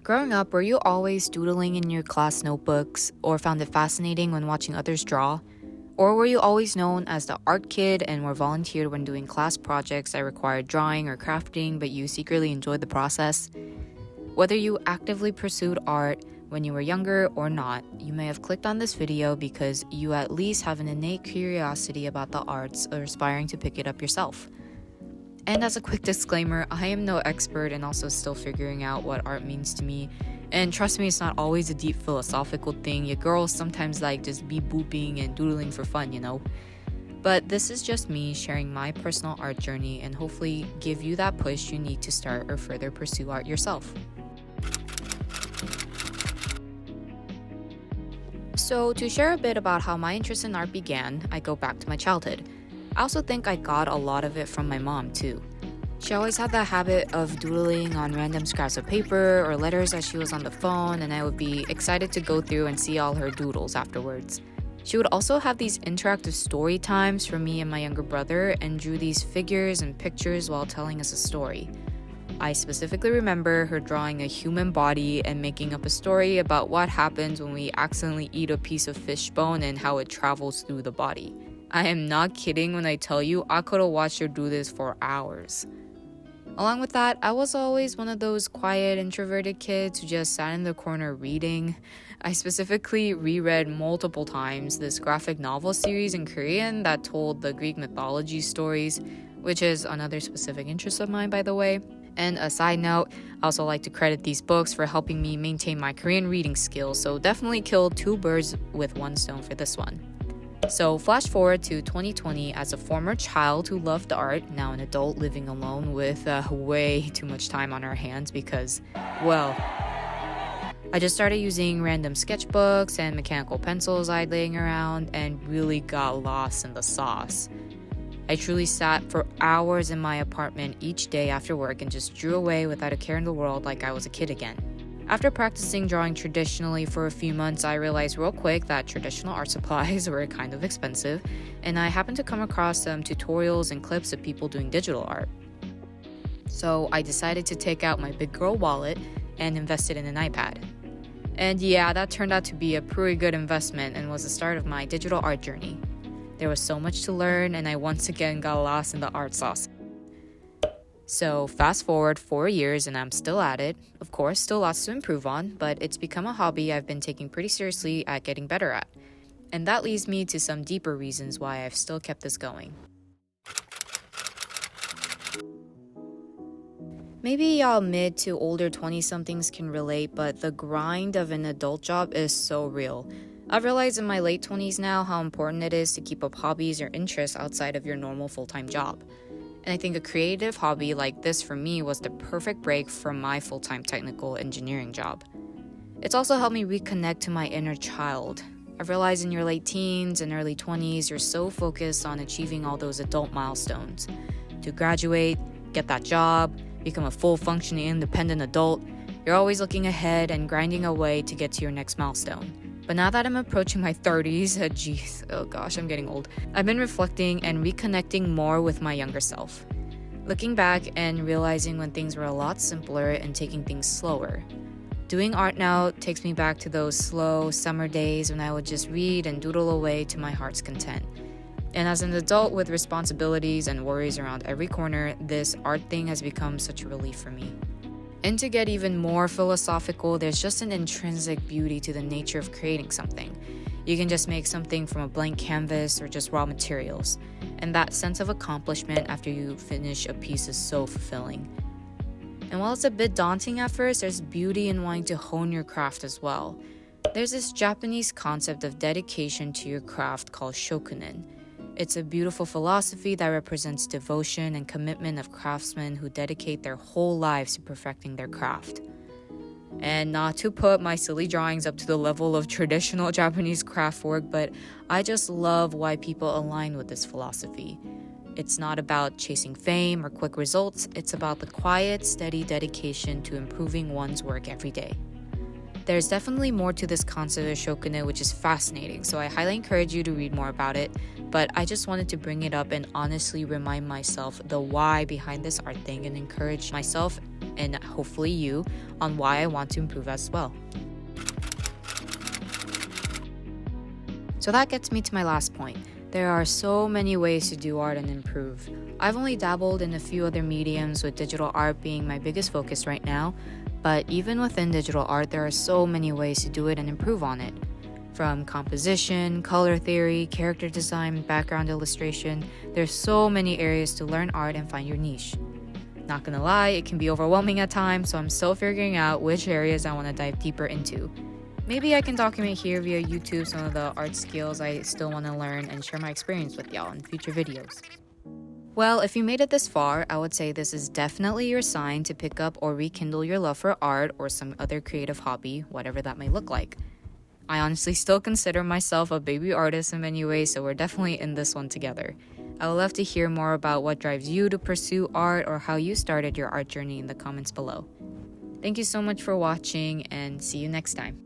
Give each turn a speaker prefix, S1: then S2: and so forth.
S1: Growing up, were you always doodling in your class notebooks or found it fascinating when watching others draw? Or were you always known as the art kid and were volunteered when doing class projects that required drawing or crafting, but you secretly enjoyed the process? Whether you actively pursued art when you were younger or not, you may have clicked on this video because you at least have an innate curiosity about the arts or aspiring to pick it up yourself. And as a quick disclaimer, I am no expert and also still figuring out what art means to me. And trust me, it's not always a deep philosophical thing. Your girls sometimes like just be booping and doodling for fun, you know? But this is just me sharing my personal art journey and hopefully give you that push you need to start or further pursue art yourself. So to share a bit about how my interest in art began, I go back to my childhood. I also think I got a lot of it from my mom too. She always had that habit of doodling on random scraps of paper or letters as she was on the phone, and I would be excited to go through and see all her doodles afterwards. She would also have these interactive story times for me and my younger brother and drew these figures and pictures while telling us a story. I specifically remember her drawing a human body and making up a story about what happens when we accidentally eat a piece of fish bone and how it travels through the body. I am not kidding when I tell you I could have watched her do this for hours. Along with that, I was always one of those quiet, introverted kids who just sat in the corner reading. I specifically reread multiple times this graphic novel series in Korean that told the Greek mythology stories, which is another specific interest of mine, by the way. And a side note, I also like to credit these books for helping me maintain my Korean reading skills, so definitely killed two birds with one stone for this one. So flash forward to 2020 as a former child who loved art, now an adult living alone with way too much time on our hands because, well, I just started using random sketchbooks and mechanical pencils I'd laying around and really got lost in the sauce. I truly sat for hours in my apartment each day after work and just drew away without a care in the world like I was a kid again. After practicing drawing traditionally for a few months, I realized real quick that traditional art supplies were kind of expensive, and I happened to come across some tutorials and clips of people doing digital art. So I decided to take out my big girl wallet and invest it in an iPad. And yeah, that turned out to be a pretty good investment and was the start of my digital art journey. There was so much to learn, and I once again got lost in the art sauce. So fast forward 4 years and I'm still at it. Of course, still lots to improve on, but it's become a hobby I've been taking pretty seriously at getting better at. And that leads me to some deeper reasons why I've still kept this going. Maybe y'all mid to older 20-somethings can relate, but the grind of an adult job is so real. I've realized in my late 20s now how important it is to keep up hobbies or interests outside of your normal full-time job. And I think a creative hobby like this for me was the perfect break from my full-time technical engineering job. It's also helped me reconnect to my inner child. I've realized in your late teens and early 20s, you're so focused on achieving all those adult milestones. To graduate, get that job, become a full functioning independent adult, you're always looking ahead and grinding away to get to your next milestone. But now that I'm approaching my 30s, I'm getting old. I've been reflecting and reconnecting more with my younger self. Looking back and realizing when things were a lot simpler and taking things slower. Doing art now takes me back to those slow summer days when I would just read and doodle away to my heart's content. And as an adult with responsibilities and worries around every corner, this art thing has become such a relief for me. And to get even more philosophical, there's just an intrinsic beauty to the nature of creating something. You can just make something from a blank canvas or just raw materials. And that sense of accomplishment after you finish a piece is so fulfilling. And while it's a bit daunting at first, there's beauty in wanting to hone your craft as well. There's this Japanese concept of dedication to your craft called shokunin. It's a beautiful philosophy that represents devotion and commitment of craftsmen who dedicate their whole lives to perfecting their craft. And not to put my silly drawings up to the level of traditional Japanese craft work, but I just love why people align with this philosophy. It's not about chasing fame or quick results, it's about the quiet, steady dedication to improving one's work every day. There's definitely more to this concept of shokunin, which is fascinating, so I highly encourage you to read more about it. But I just wanted to bring it up and honestly remind myself the why behind this art thing and encourage myself and hopefully you, on why I want to improve as well. So that gets me to my last point. There are so many ways to do art and improve. I've only dabbled in a few other mediums, with digital art being my biggest focus right now, but even within digital art, there are so many ways to do it and improve on it. From composition, color theory, character design, background illustration, there's so many areas to learn art and find your niche. Not gonna lie, it can be overwhelming at times, so I'm still figuring out which areas I want to dive deeper into. Maybe I can document here via YouTube some of the art skills I still want to learn and share my experience with y'all in future videos. Well, if you made it this far, I would say this is definitely your sign to pick up or rekindle your love for art or some other creative hobby, whatever that may look like. I honestly still consider myself a baby artist in many ways, so we're definitely in this one together. I would love to hear more about what drives you to pursue art or how you started your art journey in the comments below. Thank you so much for watching, and see you next time.